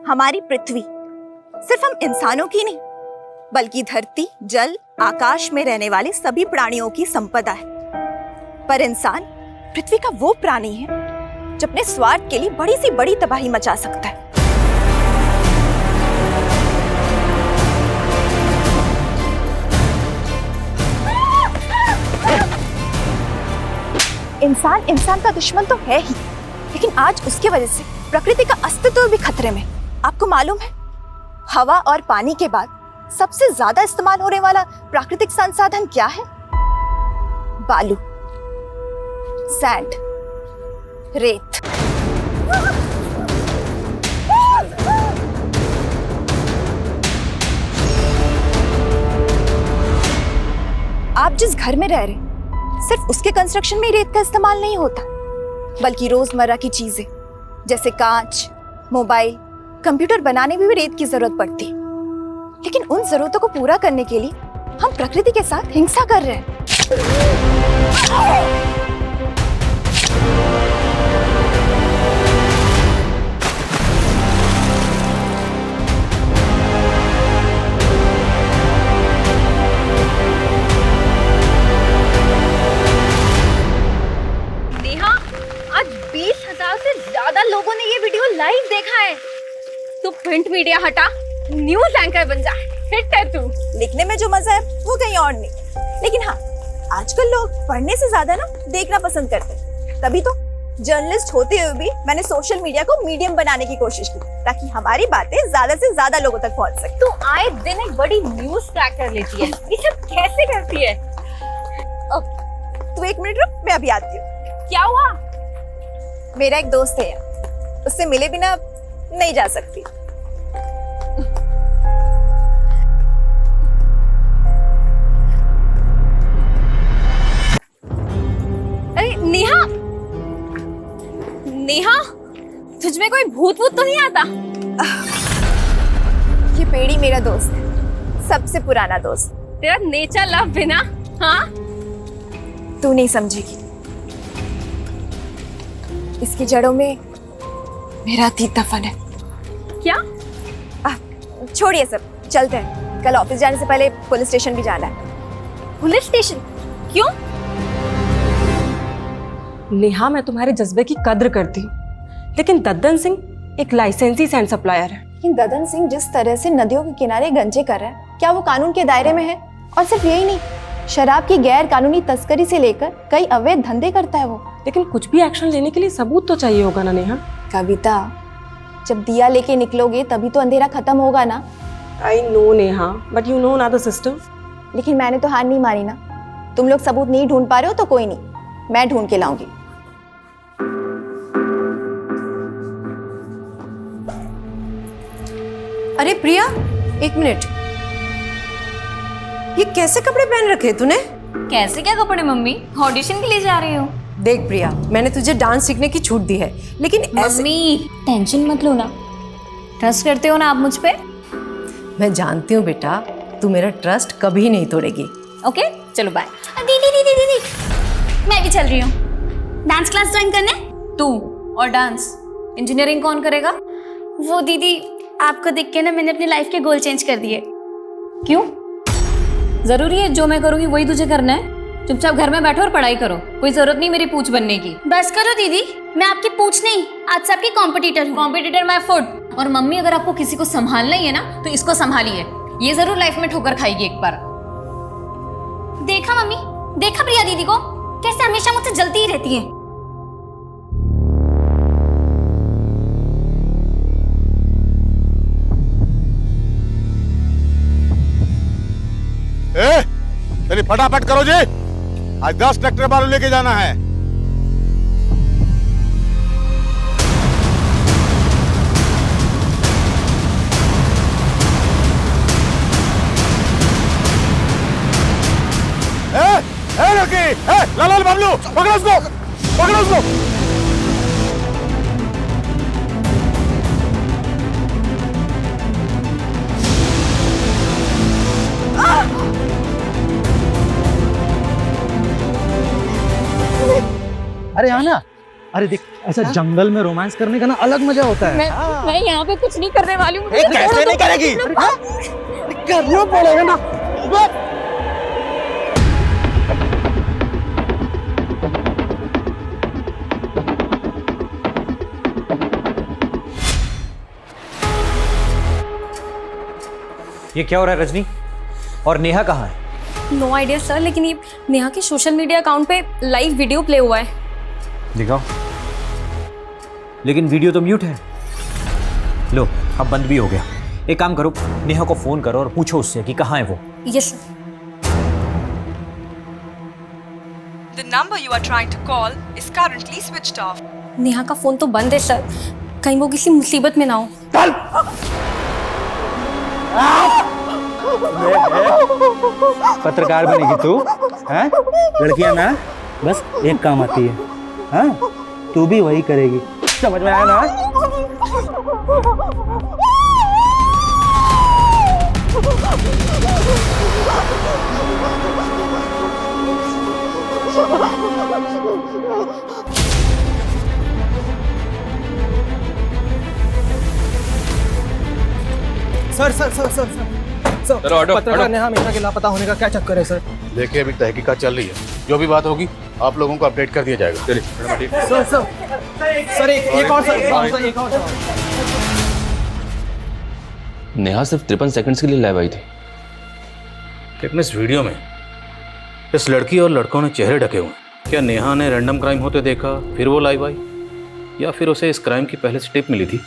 हमारी पृथ्वी सिर्फ हम इंसानों की नहीं, बल्कि धरती, जल, आकाश में रहने वाले सभी प्राणियों की संपदा है। पर इंसान पृथ्वी का वो प्राणी है जो अपने स्वार्थ के लिए बड़ी सी बड़ी तबाही मचा सकता है। इंसान का दुश्मन तो है ही, लेकिन आज उसकी वजह से प्रकृति का अस्तित्व भी खतरे में। आपको मालूम है, हवा और पानी के बाद सबसे ज्यादा इस्तेमाल होने वाला प्राकृतिक संसाधन क्या है? बालू, सैंड, रेत। आप जिस घर में रह रहे, सिर्फ उसके कंस्ट्रक्शन में रेत का इस्तेमाल नहीं होता, बल्कि रोजमर्रा की चीजें जैसे कांच, मोबाइल, कंप्यूटर बनाने में भी रेत की जरूरत पड़ती है। लेकिन उन जरूरतों को पूरा करने के लिए हम प्रकृति के साथ हिंसा कर रहे हैं। आज 20,000 से ज्यादा लोगों ने ये वीडियो लाइव देखा है। तू प्रिंट मीडिया हटा, न्यूज एंकर बन जा। हिट है तू। लिखने में जो मजा है वो कहीं और नहीं। लेकिन हाँ, आजकल लोग पढ़ने से ज्यादा ना देखना पसंद करते हैं। तभी तो जर्नलिस्ट होते हुए भी मैंने सोशल मीडिया को मीडियम बनाने की कोशिश की, ताकि हमारी बातें ज्यादा से ज्यादा लोगों तक पहुंच सके। तू आए दिन एक बड़ी न्यूज क्रैक कर लेती है। ये सब कैसे करती है? तू एक मिनट रुक, मैं अभी आती हूँ। क्या हुआ? मेरा एक दोस्त है, उससे मिले बिना नहीं जा सकती। अरे नेहा, नेहा, तुझ में कोई भूत वूत तो नहीं आता? ये पेड़ी मेरा दोस्त है, सबसे पुराना दोस्त। तेरा नेचर लव बिना, हाँ? तू नहीं समझेगी, इसकी जड़ों में मेरा अतीत दफन है। क्या? छोड़िए सब, चलते हैं। कल ऑफिस जाने से पहले पुलिस स्टेशन भी जाना है। Police station? क्यों? नेहा, मैं तुम्हारे जज्बे की कद्र करती हूँ, लेकिन दद्दन सिंह एक लाइसेंसी सैंड सप्लायर है। लेकिन ददन सिंह जिस तरह से नदियों के किनारे गंजे कर रहा है, क्या वो कानून के दायरे में है? और सिर्फ यही नहीं, शराब की गैर कानूनी तस्करी से लेकर कई अवैध धंधे करता है वो। लेकिन कुछ भी एक्शन लेने के लिए सबूत तो चाहिए होगा ना नेहा? कविता, जब दिया लेके निकलोगे तभी तो अंधेरा खत्म होगा ना। I know Neha, but you know ना द सिस्टम। लेकिन मैंने तो हार नहीं मानी ना। तुम लोग सबूत नहीं ढूंढ पा रहे हो तो कोई नहीं, मैं ढूंढ के लाऊंगी। अरे प्रिया, एक मिनट, ये कैसे कपड़े पहन रखे तूने? कैसे क्या कपड़े मम्मी? ऑडिशन के लिए जा रही हूँ। देख प्रिया, मैंने तुझे डांस सीखने की छूट दी है, लेकिन ऐसे... मम्मी टेंशन मत लो ना, ट्रस्ट करते हो ना आप मुझ पे? मैं जानती हूँ बेटा, तू मेरा ट्रस्ट कभी नहीं तोड़ेगी। ओके, चलो बाय। दीदी दीदी दीदी, मैं भी चल रही हूँ डांस क्लास ज्वाइन करने। तू और डांस, इंजीनियरिंग कौन करेगा? वो दीदी, आपको देख के ना मैंने अपनी लाइफ के गोल चेंज कर दिए। क्यों? जरूरी है जो मैं करूँगी वही तुझे करना है? चुपचाप घर में बैठो और पढ़ाई करो, कोई जरूरत नहीं मेरी पूछ बनने की। बस करो दीदी, मैं आपकी पूछ नहीं, आज से आपकी कॉम्पिटिटर हूँ। Competitor my foot. और मम्मी, अगर आपको किसी को संभालना ही है ना तो इसको संभालिए, ये जरूर लाइफ में ठोकर खाएगी एक बार। देखा मम्मी, देखा प्रिया दीदी को, कैसे हमेशा मुझसे जलती ही रहती है। चलिए फटाफट करो जी, आज 10 ट्रैक्टर बालू लेके जाना है। लड़की, लाल बाबलू, पकड़ो उसको, पकड़ो उसको। अरे आना, अरे देख ऐसा जंगल में रोमांस करने का ना अलग मजा होता है। मैं यहाँ पे कुछ नहीं करने वाली हूँ। कैसे नहीं करेगी? करना पड़ेगा ना। ये क्या हो रहा है रजनी? और नेहा कहाँ है? नो आइडिया सर, लेकिन ये नेहा के सोशल मीडिया अकाउंट पे लाइव वीडियो प्ले हुआ है। दिखाओ। लेकिन वीडियो तो म्यूट है। लो अब बंद भी हो गया। एक काम करो, नेहा को फोन करो और पूछो उससे कि कहाँ है वो। Yes sir. The number you are trying to call is currently switched off. Neha का फोन तो बंद है सर, कहीं वो किसी मुसीबत में ना हो। पत्रकार बनेगी तू? हैं? लड़कियां ना बस एक काम आती है। हाँ? तू भी वही करेगी। समझ में आया ना? Sir sir sir sir sir चलो हटो, पत्रकार हटो। नेहा मेहता के लापता होने का क्या चक्कर है सर? देखिए अभी तहकीकात चल रही है, जो भी बात होगी आप लोगों को अपडेट कर दिया जाएगा। चलिए सर सर सर एक और सर एक और सर। नेहा सिर्फ 53 सेकंड्स के लिए लाइव आई थी। लेकिन इस वीडियो में इस लड़की और लड़कों ने चेहरे ढके हुए हैं। क्या नेहा ने रैंडम क्राइम होते देखा फिर वो लाइव आई, या फिर उसे इस क्राइम की पहले से टिप मिली थी?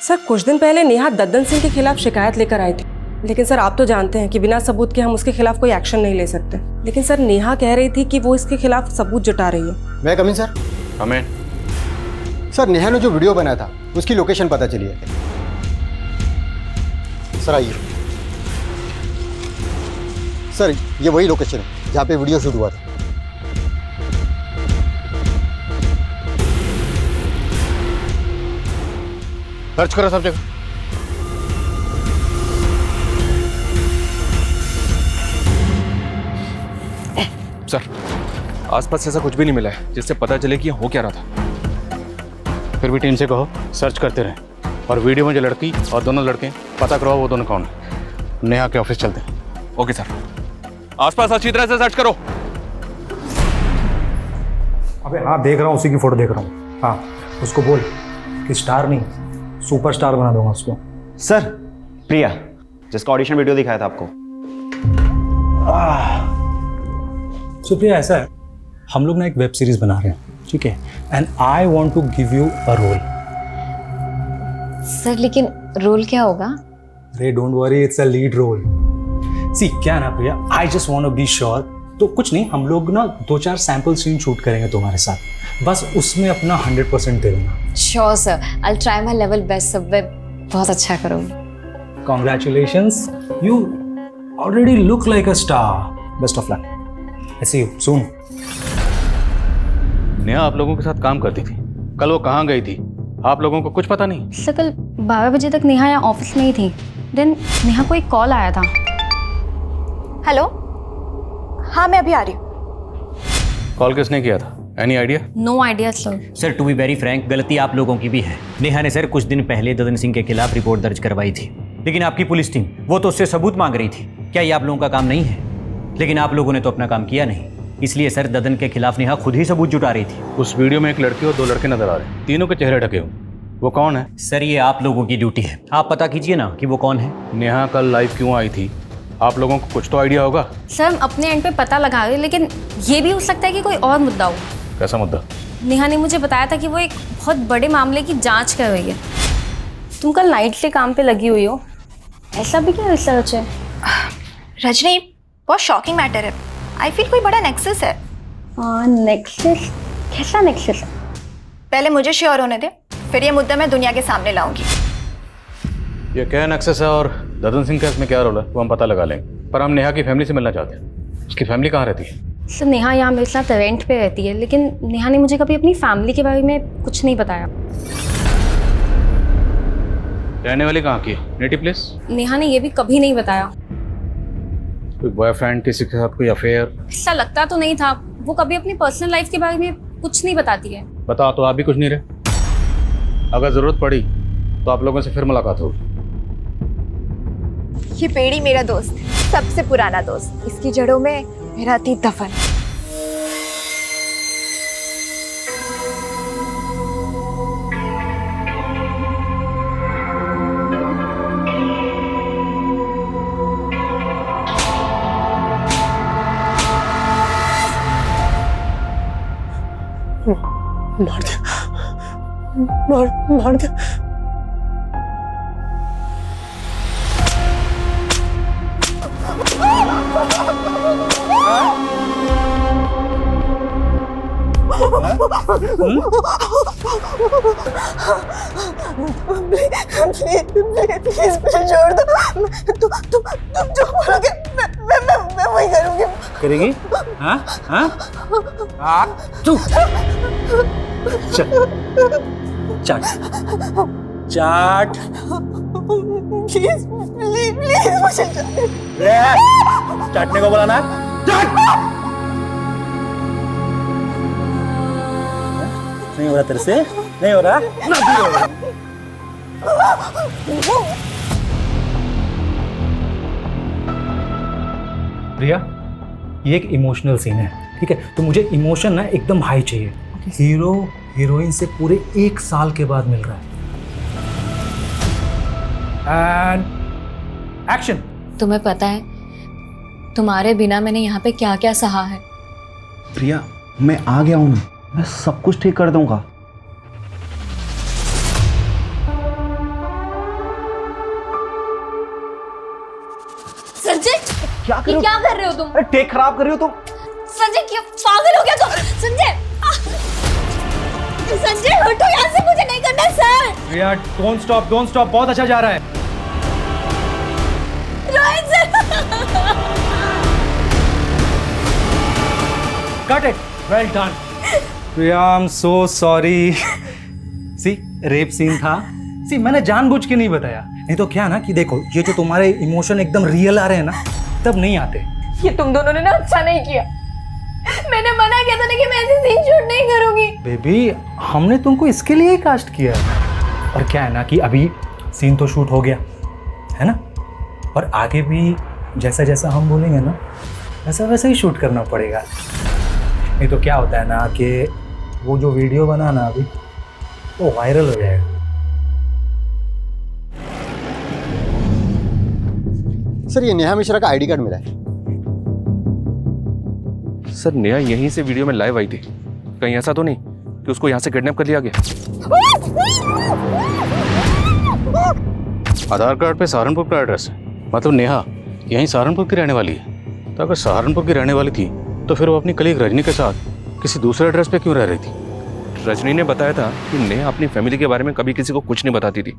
सर कुछ दिन पहले नेहा दद्दन सिंह के खिलाफ शिकायत लेकर आई थी, लेकिन सर आप तो जानते हैं कि बिना सबूत के हम उसके खिलाफ कोई एक्शन नहीं ले सकते। लेकिन सर नेहा कह रही थी कि वो इसके खिलाफ सबूत जुटा रही है। मैं कमिंग सर? हमें सर नेहा ने जो वीडियो बनाया था उसकी लोकेशन पता चली है सर। आइए सर, ये वही लोकेशन है जहाँ पे वीडियो शूट हुआ था। सर्च करो सब जगह। सर आसपास ऐसा कुछ भी नहीं मिला है जिससे पता चले कि हो क्या रहा था। फिर भी टीम से कहो सर्च करते रहें, और वीडियो में जो लड़की और दोनों लड़के पता करवाओ वो दोनों कौन है। नेहा के ऑफिस चलते हैं। ओके सर, आसपास अच्छी तरह से सर्च करो। अबे हाँ देख रहा हूँ, उसी की फोटो देख रहा हूँ। हाँ उसको बोल कि स्टार नहीं सुपरस्टार बना दूंगा उसको। सर प्रिया जिसका ऑडिशन वीडियो दिखाया था आपको। सुप्रिया ऐसा है, हम लोग ना एक वेब सीरीज बना रहे हैं, ठीक है, and I want to give you a role. Sir लेकिन रोल क्या होगा? अरे don't worry, it's a lead role. See क्या ना Priya, I just want to be sure. तो कुछ नहीं, हम लोग ना 2-4 सैंपल सीन शूट करेंगे तुम्हारे साथ, बस उसमें अपना 100% दे देना। Sure sir, I will try my level best sir, मैं बहुत अच्छा करूँगी। Congratulations, you already look like a star. Best of luck, I see you soon. Neha आप लोगों के साथ काम करती थी, कल वो कहाँ गई थी आप लोगों को कुछ पता नहीं? सर कल 12 बजे तक नेहा यहाँ ऑफिस में ही थी, देन नेहा को एक कॉल आया था। हेलो, हाँ मैं अभी आ रही हूँ। कॉल किसने किया था? Any idea? No idea sir. Sir to be very frank, गलती आप लोगों की भी है। नेहा ने सर कुछ दिन पहले ददन सिंह के खिलाफ रिपोर्ट दर्ज करवाई थी, लेकिन आपकी पुलिस टीम वो तो उससे सबूत मांग रही थी। क्या ये आप लोगों का काम नहीं है? लेकिन आप लोगों ने तो अपना काम किया नहीं, इसलिए सर ददन के खिलाफ नेहा खुद ही सबूत जुटा रही थी। उस वीडियो में एक लड़की और 2 लड़के नजर आ रहे हैं, तीनों के चेहरे ढके हुए। वो कौन है? सर ये आप लोगों की ड्यूटी है, आप पता कीजिए ना कि वो कौन है। नेहा कल लाइव क्यों आई थी? आप लोगों को कुछ तो आइडिया होगा। सर हम अपने एंड पे पता लगा रहे हैं, लेकिन ये भी हो सकता है कि कोई और मुद्दा हो। कैसा मुद्दा? नेहा ने मुझे बताया था कि वो एक बहुत बड़े मामले की जांच कर रही है। तुम कल नाइट से काम पे लगी हुई हो, ऐसा भी क्या रिसर्च है? रजनी, बहुत शॉकिंग मैटर है। आई फील कोई बड़ा नेक्सस है। नेक्सस? कैसा नेक्सस है? पहले मुझे श्योर होने दे, फिर ये मुद्दा मैं दुनिया के सामने लाऊंगी। ये क्या नेक्सस है और ददन सिंह का इसमें क्या रोल है वो हम पता लगा लेंगे, पर हम नेहा की फैमिली से मिलना चाहते हैं। उसकी फैमिली कहाँ रहती है? सर नेहा यहाँ मेरे साथ रेंट पे रहती है, लेकिन नेहा ने मुझे कभी अपनी फैमिली के बारे में कुछ नहीं बताया। रहने वाली कहाँ की है? Native place? नेहा ने ये भी कभी नहीं बताया। कोई बॉयफ्रेंड, किसी के साथ कोई अफेयर? ऐसा लगता तो नहीं था। वो कभी अपनी पर्सनल लाइफ के बारे में कुछ नहीं बताती है। बता तो आप भी कुछ नहीं रहे। अगर जरूरत पड़ी तो आप लोगों से फिर मुलाकात होगी। ये पेड़ी मेरा दोस्त है, सबसे पुराना दोस्त। इसकी जड़ों में मेरा अतीत दफन है। मार दिया, मार दिया। प्लीज मुझे छोड़ दो। तुम जो बोलोगे मैं वही करूंगी। करेगी? हाँ हाँ चुप। चाट चाट प्लीज मुझे चाटने को बोला ना, चाट। नहीं हो रहा तेरे से, नहीं हो रहा ना, भी हो रहा। प्रिया, ये एक इमोशनल सीन है, ठीक है? तो मुझे इमोशन ना एकदम हाई चाहिए। हीरो हीरोइन से पूरे 1 साल के बाद मिल रहा है। And action. तुम्हें पता है तुम्हारे बिना मैंने यहाँ पे क्या क्या सहा है। प्रिया, मैं आ गया हूँ ना, मैं सब कुछ ठीक कर दूंगा। संजय, क्या कर रहे हो तुम? अरे टेक खराब कर रही हो तुम। संजय, क्या पागल हो गया तुम? संजय, संजय हटो यहाँ से, मुझे नहीं करना सर। प्रिया, डोंट स्टॉप, बहुत अच्छा जा रहा है। Rohit sir, cut it, well done. Priya, I am so sorry. See, rape scene था। सी, मैंने जानबूझ के नहीं बताया, नहीं तो क्या ना कि देखो, ये जो तुम्हारे इमोशन एकदम रियल आ रहे हैं ना, तब नहीं आते। ये तुम दोनों ने ना अच्छा नहीं किया। मैंने मना किया था ना कि मैं ऐसे सीन शूट नहीं करूंगी। बेबी, हमने तुमको इसके लिए ही कास्ट किया है। और क्या है ना कि अभी सीन तो शूट हो गया है ना, और आगे भी जैसा जैसा हम बोलेंगे ना, वैसा वैसा ही शूट करना पड़ेगा। नहीं तो क्या होता है ना कि वो जो वीडियो बना ना अभी, वो वायरल हो जाएगा। सर, ये नेहा मिश्रा का आईडी कार्ड मिला है। सर, नेहा यहीं से वीडियो में लाइव आई थी। कहीं ऐसा तो नहीं कि उसको यहाँ से किडनैप कर लिया गया? आधार कार्ड पे सहारनपुर का एड्रेस है, मतलब नेहा यहीं सहारनपुर की रहने वाली है। तो अगर सहारनपुर की रहने वाली थी तो फिर वो अपनी कलीग रजनी के साथ किसी दूसरे एड्रेस पे क्यों रह रही थी? रजनी ने बताया था कि नेहा अपनी फैमिली के बारे में कभी किसी को कुछ नहीं बताती थी।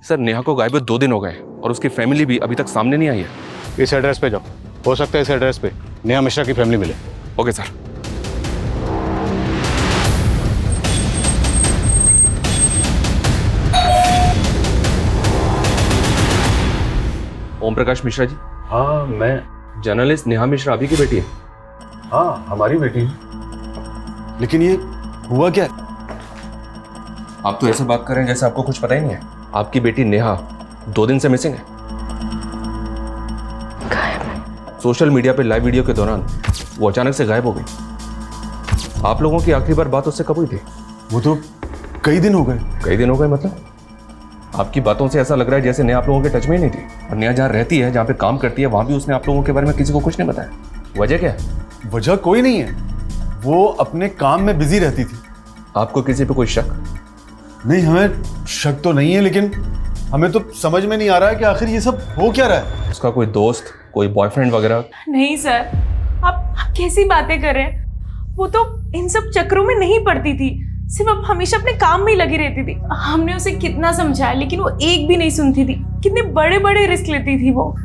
सर, नेहा को गायब 2 दिन हो गए और उसकी फैमिली भी अभी तक सामने नहीं आई है। इस एड्रेस पे जाओ, हो सकता है इस एड्रेस पे नेहा मिश्रा की फैमिली मिले। Okay sir. ओम प्रकाश मिश्रा जी। हाँ, मैं जर्नलिस्ट नेहा मिश्रा अभी की बेटी है। हाँ, हमारी बेटी है। लेकिन ये हुआ क्या? आप तो ऐसे बात कर रहे हैं जैसे आपको कुछ पता ही नहीं है। आपकी बेटी नेहा 2 दिन से मिसिंग है। सोशल मीडिया पे लाइव वीडियो के दौरान वो अचानक से गायब हो गई। आप लोगों की आखिरी बार बात उससे कब हुई थी? वो तो कई दिन हो गए। कई दिन हो गए मतलब? आपकी बातों से ऐसा लग रहा है जैसे नेहा आप लोगों के टच में ही नहीं थी। और नेहा जहाँ रहती है, जहाँ पे काम करती है, वहाँ भी उसने आप लोगों के बारे में किसी को कुछ नहीं बताया। वजह क्या है? वजह कोई नहीं है, वो अपने काम में बिजी रहती थी। आपको किसी पे कोई शक? नहीं, हमें शक तो नहीं है, लेकिन हमें तो समझ में नहीं आ रहा है कि आखिर ये सब हो क्या रहा है। उसका कोई दोस्त, कोई बॉयफ्रेंड वगैरह? नहीं सर, आप कैसी बातें कर रहे हैं? वो तो इन सब चक्रों में नहीं पड़ती थी, सिर्फ अब हमेशा अपने काम में ही लगी रहती थी। हमने उसे कितना समझाया लेकिन वो एक भी नहीं सुनती थी। कितने बड़े बड़े रिस्क लेती थी वो।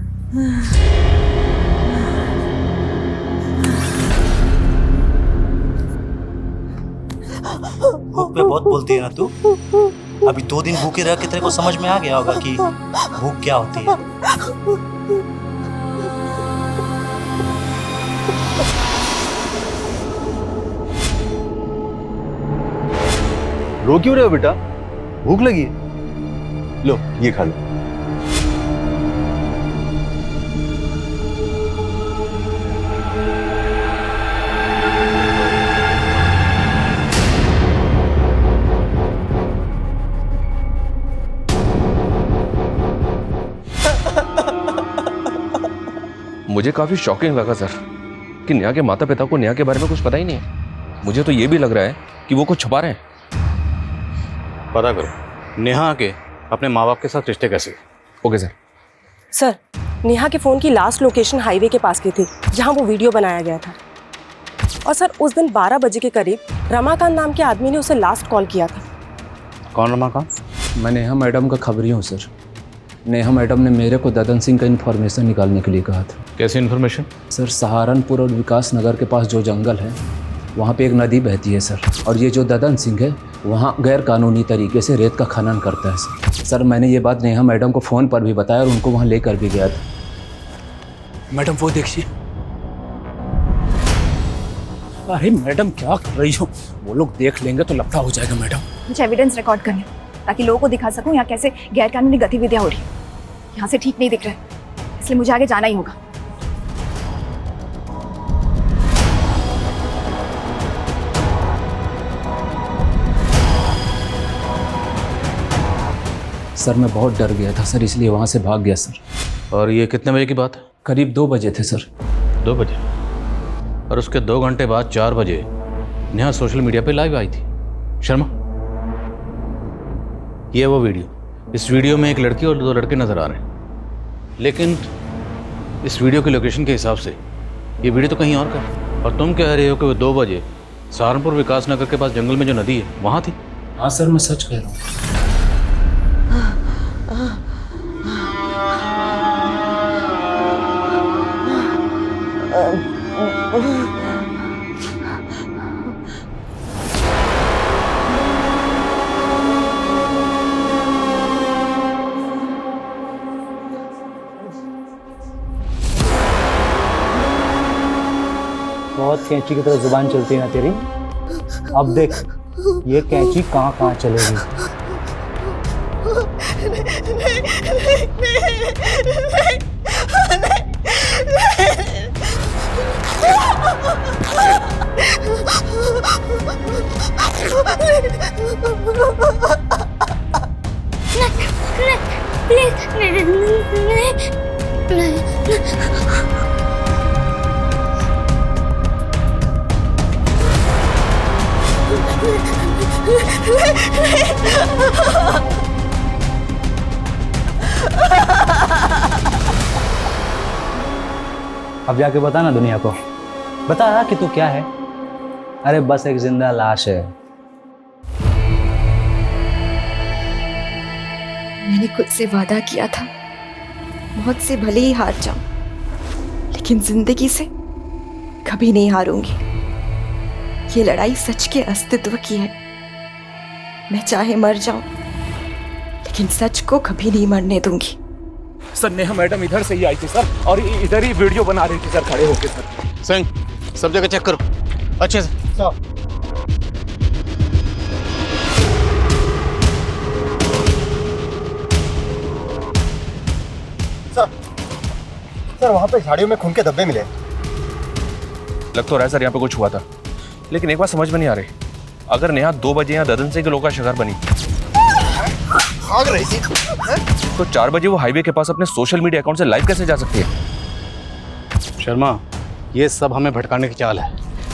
भूख पे बहुत बोलती है ना तू। अभी 2 दिन भूखे रह के तेरे को समझ में आ गया होगा कि भूख क्या होती है। रो क्यों रहे हो बेटा? भूख लगी है? लो ये खा लो। मुझे काफी शॉकिंग लगा सर कि नेहा के माता पिता को नेहा के बारे में कुछ पता ही नहीं है। मुझे तो ये भी लग रहा है कि वो कुछ छुपा रहे हैं। पता करो नेहा के अपने माँ बाप के साथ रिश्ते कैसे? Okay sir. सर, नेहा के फ़ोन की लास्ट लोकेशन हाईवे के पास की थी जहां वो वीडियो बनाया गया था। और सर उस दिन 12 बजे के करीब रमाकांत नाम के आदमी ने उसे लास्ट कॉल किया था। कौन रमाकांत? मैं नेहा मैडम का खबरी हूँ सर। नेहा मैडम ने मेरे को ददन सिंह का इन्फॉर्मेशन निकालने के लिए कहा था। कैसी इन्फॉर्मेशन? सर सहारनपुर और विकास नगर के पास जो जंगल है वहाँ पे एक नदी बहती है सर, और ये जो ददन सिंह है वहाँ गैर कानूनी तरीके से रेत का खनन करता है सर। सर मैंने ये बात नेहा मैडम को फ़ोन पर भी बताया और उनको वहाँ लेकर भी गया था। मैडम वो देखिए। अरे मैडम क्या कर रही हो? वो लोग देख लेंगे तो लफड़ा हो जाएगा मैडम। मुझे एविडेंस रिकॉर्ड करने ताकि लोगों को दिखा सकूं यहाँ कैसे गैरकानूनी गतिविधियां हो रही हैं। यहाँ से ठीक नहीं दिख रहा है, इसलिए मुझे आगे जाना ही होगा। सर मैं बहुत डर गया था सर, इसलिए वहाँ से भाग गया सर। और ये कितने बजे की बात है? करीब 2 बजे थे सर। 2 बजे? और उसके 2 घंटे बाद 4 बजे नेहा सोशल मीडिया पे लाइव आई थी। शर्मा, ये वो वीडियो, इस वीडियो में एक लड़की और 2 लड़के नजर आ रहे हैं, लेकिन इस वीडियो की लोकेशन के हिसाब से ये वीडियो तो कहीं और का है। और तुम कह रहे हो कि वो 2 बजे सहारनपुर विकास नगर के पास जंगल में जो नदी है वहाँ थी। हाँ सर मैं सच कह रहा हूँ। बहुत कैंची की तरह जुबान चलती है ना तेरी। अब देख ये कैंची कहाँ कहाँ चलेगी। अब जाके बता ना दुनिया को, बता कि तू क्या है। अरे बस एक जिंदा लाश है। मैंने खुद से वादा किया था मौत से भले ही हार जाऊं, लेकिन जिंदगी से कभी नहीं हारूंगी। ये लड़ाई सच के अस्तित्व की है। मैं चाहे मर जाऊं, लेकिन सच को कभी नहीं मरने दूंगी। सर नेहा मैडम इधर से ही आई थी सर, और इधर ही वीडियो बना रही थी सर खड़े होके सर। सिंह सब जगह चेक करो अच्छे से। सर वहाँ पे झाड़ियों में खून के धब्बे मिले। लग तो रहा है सर यहाँ पे कुछ हुआ था, लेकिन एक बात समझ में नहीं आ रही, अगर नेहा 2 बजे यहाँ ददन सिंह के लोग का शिकार बनी भाग रही थी तो 4 बजे वो हाईवे के पास अपने सोशल मीडिया अकाउंट से लाइव कैसे जा सकती है? शर्मा, ये सब हमें भटकाने की चाल है।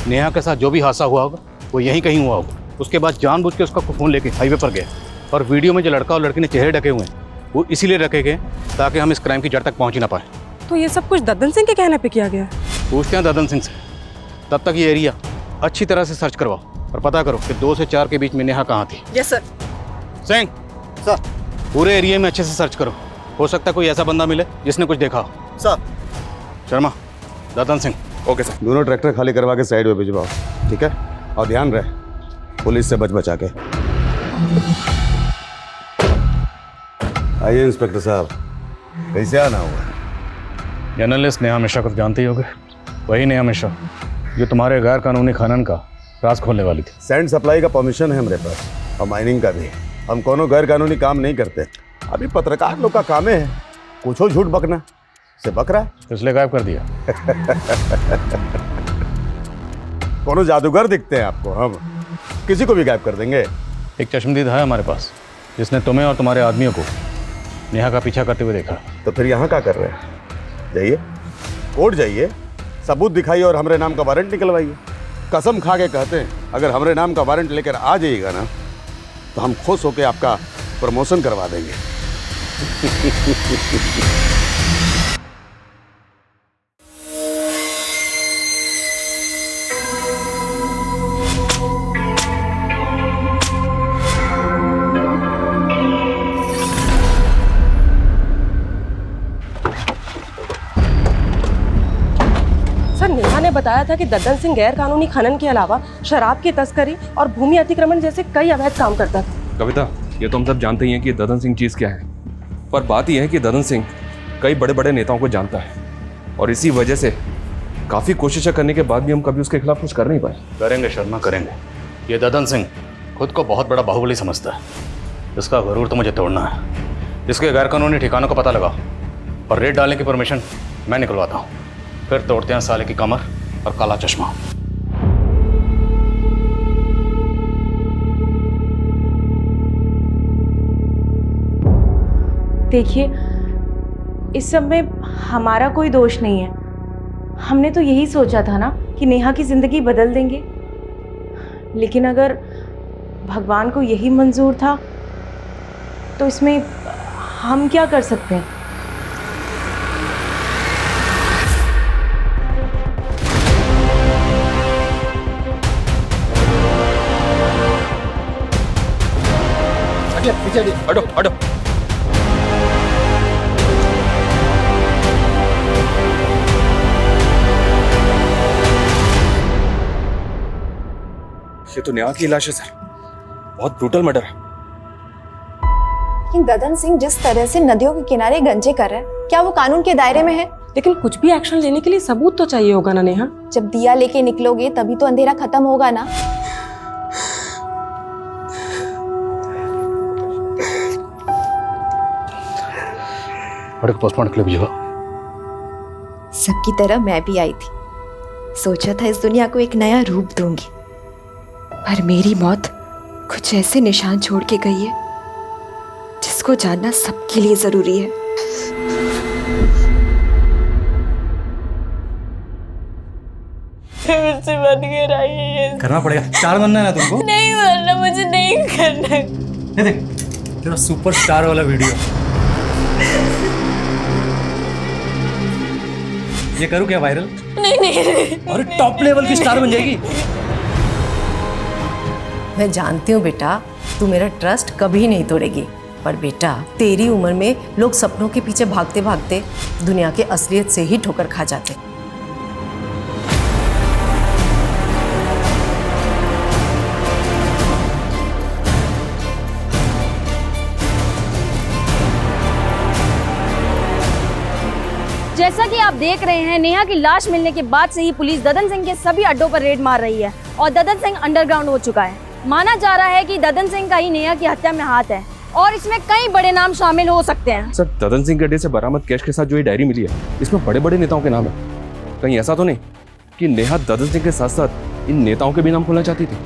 नेहा के साथ जो भी हादसा हुआ होगा वो यहीं कहीं हुआ होगा। उसके बाद जानबूझ के उसका फ़ोन लेके हाईवे पर गया, और वीडियो में जो लड़का और लड़की ने चेहरे ढके हुए हैं वो इसीलिए रखे गए ताकि हम इस क्राइम की जड़ तक पहुँच ही ना पाए। तो ये सब कुछ ददन सिंह के कहने पे किया गया? पूछते हैं ददन सिंह से। तब तक ये एरिया अच्छी तरह से सर्च करवाओ और पता करो कि 2 से 4 के बीच में नेहा कहाँ थी। Yes sir. सिंह सर पूरे एरिया में अच्छे से सर्च करो, हो सकता है कोई ऐसा बंदा मिले जिसने कुछ देखा हो। Sir. Sharma, Dadan Singh. Okay sir. दोनों ट्रैक्टर खाली करवा के साइड में भिजवाओ, ठीक है? और ध्यान रहे पुलिस से बचा के। आइए इंस्पेक्टर साहब, कैसे आना हुआ? जर्नलिस्ट नेहा मिश्रा को जानते ही होगे, वही नेहा मिश्रा जो तुम्हारे गैर कानूनी खनन का राज खोलने वाली थी। सैंड सप्लाई का परमिशन है मेरे पास, और माइनिंग का भी। हम कोनो गैर कानूनी काम नहीं करते। अभी पत्रकार लोग का काम है कुछ हो झूठ बकना, से बक रहा है इसलिए गायब कर दिया। कोनो जादूगर दिखते हैं आपको? हम किसी को भी गायब कर देंगे। एक चश्मदीद है हमारे पास जिसने तुम्हें और तुम्हारे आदमियों को नेहा का पीछा करते हुए देखा। तो फिर यहाँ क्या कर रहे हैं? जाइए कोर्ट जाइए, सबूत दिखाइए और हमारे नाम का वारंट निकलवाइए। कसम खा के कहते हैं अगर हमारे नाम का वारंट लेकर आ जाइएगा ना तो हम खुश होकर आपका प्रमोशन करवा देंगे। सर, नेहा ने बताया था कि दद्दन सिंह गैर कानूनी खनन के अलावा शराब की तस्करी और भूमि अतिक्रमण जैसे कई अवैध काम करता था। कविता, ये तो हम सब जानते ही हैं कि ददन सिंह चीज़ क्या है, पर बात यह है कि ददन सिंह कई बड़े बड़े नेताओं को जानता है और इसी वजह से काफ़ी कोशिशें करने के बाद भी हम कभी उसके खिलाफ कुछ कर नहीं पाए। करेंगे शर्मा, करेंगे। ये ददन सिंह खुद को बहुत बड़ा बाहुबली समझता है। इसका गरूर तो मुझे तोड़ना है। इसके गैरकानूनी ठिकानों का पता लगाओ और रेड डालने की परमिशन मैं निकलवाता हूँ। फिर तोड़ते हैं साले की कमर और काला चश्मा। देखिए, इस सब में हमारा कोई दोष नहीं है। हमने तो यही सोचा था ना कि नेहा की जिंदगी बदल देंगे, लेकिन अगर भगवान को यही मंजूर था तो इसमें हम क्या कर सकते हैं। पीछे हटो हटो। ये तो नेहा की लाश है सर, बहुत ब्रूटल मर्डर है। लेकिन ददन सिंह जिस तरह से नदियों के किनारे गंजे कर रहा है, क्या वो कानून के दायरे में है? लेकिन कुछ भी एक्शन लेने के लिए सबूत तो चाहिए होगा ना नेहा। जब दिया लेके निकलोगे तभी तो अंधेरा खत्म होगा ना। पोस्टमार्टम के लिए भेजो। सबकी तरह मैं भी आई थी, सोचा था इस दुनिया को एक नया रूप दूंगी, पर मेरी मौत कुछ ऐसे निशान छोड़ के गई है जिसको जानना सबके लिए जरूरी है। मुझसे मत गिराइए। करना पड़ेगा। स्टार बनना है ना तुमको? नहीं बनना, मुझे नहीं करना। ये देख तेरा सुपरस्टार वाला वीडियो। ये करूँ क्या वायरल? नहीं नहीं। और टॉप लेवल की स्टार बन जाएगी। मैं जानती हूँ बेटा, तू मेरा ट्रस्ट कभी नहीं तोड़ेगी, पर बेटा तेरी उम्र में लोग सपनों के पीछे भागते भागते दुनिया के असलियत से ही ठोकर खा जाते। जैसा कि आप देख रहे हैं, नेहा की लाश मिलने के बाद से ही पुलिस ददन सिंह के सभी अड्डों पर रेड मार रही है और ददन सिंह अंडरग्राउंड हो चुका है। माना जा रहा है कि ददन सिंह का ही नेहा की हत्या में हाथ है और इसमें कई बड़े नाम शामिल हो सकते हैं। सर, ददन सिंह के अड्डे से बरामद कैश के साथ जो ये डायरी मिली है, इसमें बड़े बड़े नेताओं के नाम है। कहीं ऐसा तो नहीं कि नेहा ददन सिंह के साथ साथ इन नेताओं के भी नाम खोलना चाहती थी?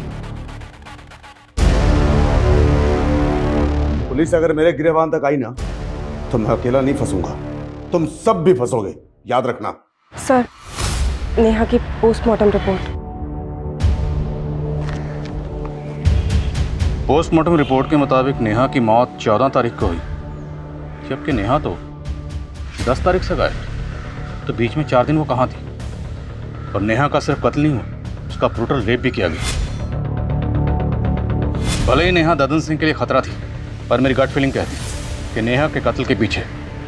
पुलिस अगर मेरे गिरबान तक आई ना तो मैं अकेला नहीं फंसूंगा, तुम सब भी फंसोगे, याद रखना। सर, नेहा की पोस्टमार्टम रिपोर्ट। पोस्टमार्टम रिपोर्ट के मुताबिक नेहा की मौत 14 तारीख को हुई, जबकि नेहा तो 10 तारीख से गायब। तो बीच में 4 दिन वो कहाँ थी? और नेहा का सिर्फ कत्ल नहीं हुआ, उसका ब्रूटल रेप भी किया गया। भले ही नेहा ददन सिंह के लिए खतरा थी, पर मेरी गट फीलिंग कहती है कि नेहा के कत्ल के पीछे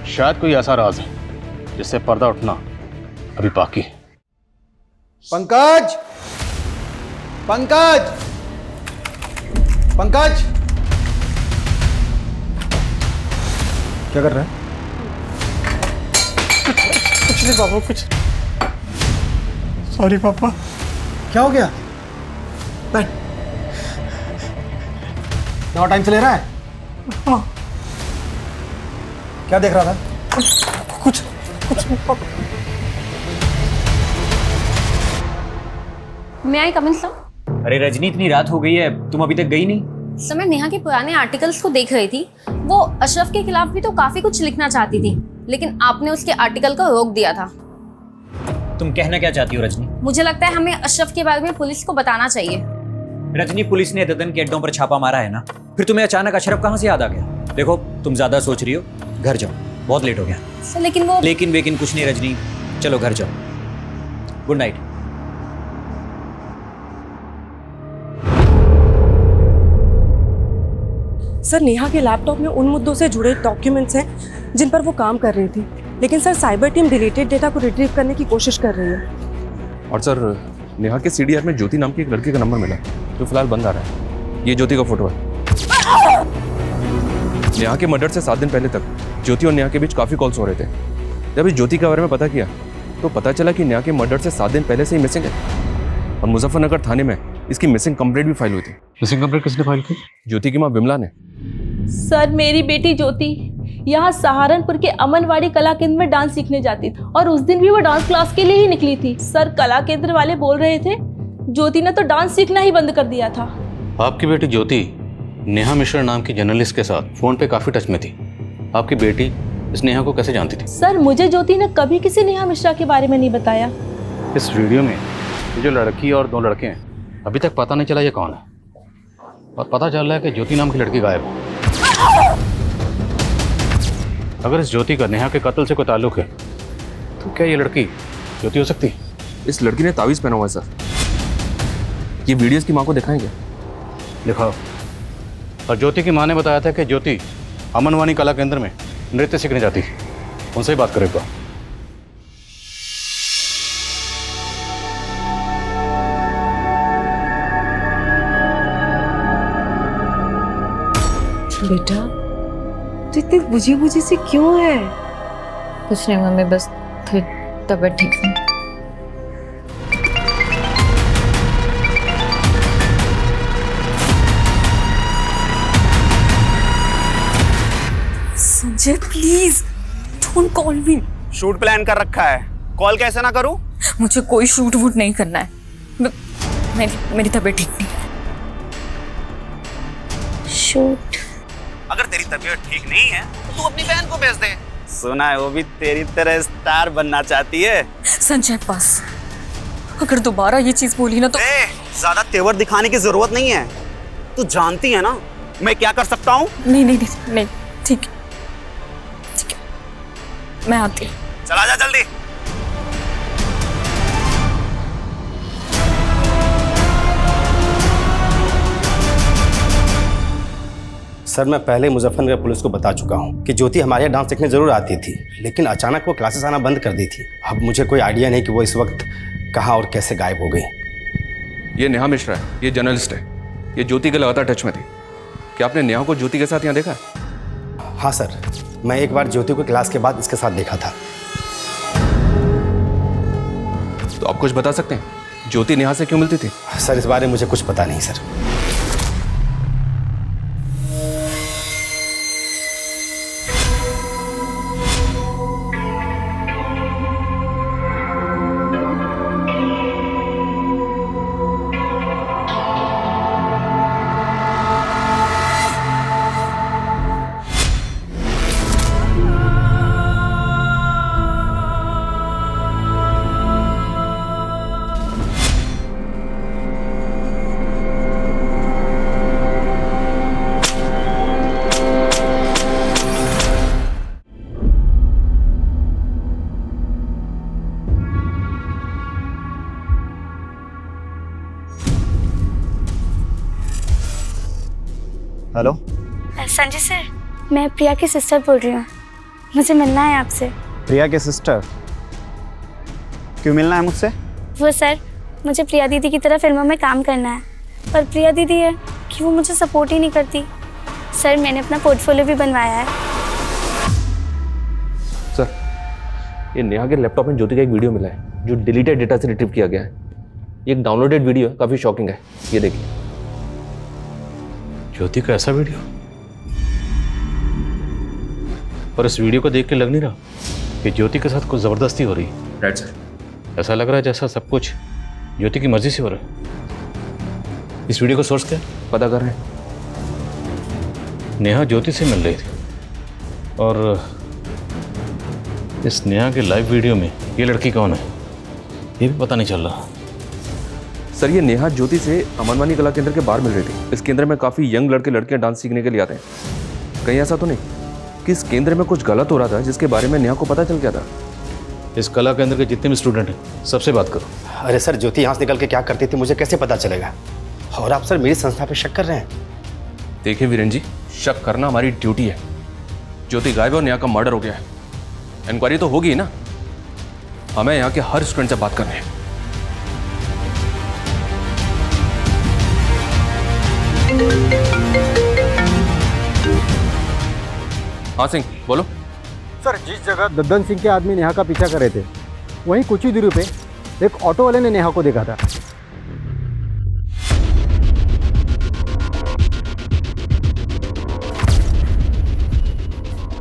शायद कोई ऐसा राज है जिससे पर्दा उठना अभी बाकी है। पंकज, पंकज, पंकज, क्या कर रहा है? कुछ नहीं पापा, कुछ। सॉरी पापा। क्या हो गया? बैठ। दवा टाइम से ले रहा है? क्या देख रहा था? कुछ मैं आई कमिंग सर? अरे रजनी, इतनी रात हो गई है, तुम अभी तक गई नहीं? सर मैं नेहा के पुराने आर्टिकल्स को देख रही थी। वो अशरफ के खिलाफ भी तो काफी कुछ लिखना चाहती थी, लेकिन आपने उसके आर्टिकल को रोक दिया था। तुम कहना क्या चाहती हो रजनी? मुझे लगता है हमें अशरफ के बारे में पुलिस को बताना चाहिए। रजनी, पुलिस ने ददन के अड्डों पर छापा मारा है ना, फिर तुम्हें अचानक अशरफ कहाँ से याद आ गया? देखो, तुम ज्यादा सोच रही हो, घर जाओ, बहुत लेट हो गया। सर लेकिन वो लेकिन कुछ नहीं रजनी, चलो घर जाओ। Good night. सर नेहा के लैपटॉप में उन मुद्दों से जुड़े डॉक्यूमेंट्स हैं जिन पर वो काम कर रही थी, लेकिन sir cyber team deleted data को रिट्रीव करने की कोशिश कर रही है। और सर नेहा के सीडीआर में ज्योति नाम की एक लड़की का नंबर मिला जो फिलहाल बंद आ रहा है। ये ज्योति का फोटो है। नेहा के मर्डर से 7 दिन पहले तक ज्योति और नेहा के बीच काफ़ी कॉल्स हो रहे थे। जब इस ज्योति के बारे में पता किया तो पता चला कि नेहा के मर्डर से 7 दिन पहले से ही मिसिंग है और मुजफ्फरनगर थाने में इसकी मिसिंग कंप्लेंट भी फाइल हुई थी। मिसिंग कंप्लेंट किसने फाइल की? ज्योति की माँ विमला ने। सर मेरी बेटी ज्योति यहाँ सहारनपुर के अमनवाड़ी कला केंद्र में डांस सीखने जाती थी और उस दिन भी वो डांस क्लास के लिए ही निकली थी। सर कला केंद्र वाले बोल रहे थे ज्योति ने तो डांस सीखना ही बंद कर दिया था। आपकी बेटी ज्योति नेहा मिश्रा नाम की जर्नलिस्ट के साथ फोन पे काफी टच में थी। आपकी बेटी इस नेहा को कैसे जानती थी? सर मुझे ज्योति ने कभी किसी नेहा मिश्रा के बारे में नहीं बताया। इस वीडियो में ये जो लड़की और 2 लड़के हैं, अभी तक पता नहीं चला ये कौन है और पता चल रहा है कि ज्योति नाम की लड़की गायब है। अगर इस ज्योति का नेहा के कत्ल से कोई ताल्लुक है तो क्या ये लड़की ज्योति हो सकती है? इस लड़की ने तावीज़ पहना हुआ है सर। ये वीडियो इसकी माँ को दिखाएंगे? दिखाओ। और ज्योति की माँ ने बताया था कि ज्योति अमनवाणी कला केंद्र में नृत्य सीखने जाती है। उनसे ही बात करेगा। बेटा तो इतनी बुझी बुझी सी क्यों है? कुछ नहीं मम्मी, बस थोड़ी तबीयत ठीक नहीं। Sanjay please don't call me. Shoot plan कर रखा है, कॉल कैसे ना करूं? मुझे कोई शूट वूट नहीं करना है। मेरी तबीयत ठीक नहीं। शूट? अगर तेरी तबीयत ठीक नहीं है तो तू अपनी बहन को भेज दे। सुना है वो भी तेरी तरह स्टार बनना चाहती है। संजय पास अगर दोबारा ये चीज बोली ना तो ज्यादा तेवर दिखाने की जरूरत नहीं है। तू जानती है ना मैं क्या कर सकता हूँ। नहीं ठीक है मैं आती हूँ। चला जा जल्दी। सर मैं पहले मुजफ्फरनगर पुलिस को बता चुका हूँ कि ज्योति हमारे यहाँ डांस सीखने जरूर आती थी, लेकिन अचानक वो क्लासेस आना बंद कर दी थी। अब मुझे कोई आइडिया नहीं कि वो इस वक्त कहाँ और कैसे गायब हो गई। ये नेहा मिश्रा है, ये जर्नलिस्ट है, ये ज्योति के लगातार टच में थी। क्या आपने नेहा को ज्योति के साथ यहाँ देखा? हाँ सर, मैं एक बार ज्योति को क्लास के बाद इसके साथ देखा था। तो आप कुछ बता सकते हैं ज्योति नेहा से क्यों मिलती थी? सर इस बारे में मुझे कुछ पता नहीं सर। हेलो संजय सर, मैं प्रिया की सिस्टर बोल रही हूँ। मुझे मिलना है आपसे। प्रिया के सिस्टर? क्यों मिलना है मुझसे? वो सर, मुझे प्रिया दीदी की तरह फिल्मों में काम करना है, पर प्रिया दीदी है कि वो मुझे सपोर्ट ही नहीं करती। सर मैंने अपना पोर्टफोलियो भी बनवाया है। सर ये नेहा के लैपटॉप में ज्योति का एक वीडियो मिला है जो डिलीटेड डेटा से रिट्रीव किया गया है। ये एक डाउनलोडेड वीडियो है, काफ़ी शॉकिंग है। ये देखिए। ज्योति का ऐसा वीडियो? और इस वीडियो को देख के लग नहीं रहा कि ज्योति के साथ कुछ ज़बरदस्ती हो रही है। Right sir. ऐसा लग रहा है जैसा सब कुछ ज्योति की मर्जी से हो रहा है। इस वीडियो का सोर्स क्या है? पता कर रहे हैं। नेहा ज्योति से मिल रही थी और इस नेहा के लाइव वीडियो में ये लड़की कौन है ये भी पता नहीं चल रहा। सर ये नेहा ज्योति से अमनवानी कला केंद्र के बाहर मिल रही थी। इस केंद्र में काफ़ी यंग लड़के लड़कियां डांस सीखने के लिए आते हैं। कहीं ऐसा तो नहीं कि इस केंद्र में कुछ गलत हो रहा था जिसके बारे में नेहा को पता चल गया था? इस कला केंद्र के जितने भी स्टूडेंट हैं सबसे बात करो। अरे सर, ज्योति यहाँ से निकल के क्या करती थी मुझे कैसे पता चलेगा? और आप सर मेरी संस्था पे शक कर रहे हैं? देखिए वीरेंद्र जी, शक करना हमारी ड्यूटी है। ज्योति गायब और नेहा का मर्डर हो गया है, इंक्वायरी तो होगी ना। हमें यहाँ के हर स्टूडेंट से बात करनी है। हाँ सिंह बोलो। सर, जिस जगह दद्दन सिंह के आदमी नेहा का पीछा कर रहे थे वहीं कुछ ही दूरी पे एक ऑटो वाले ने नेहा को देखा था।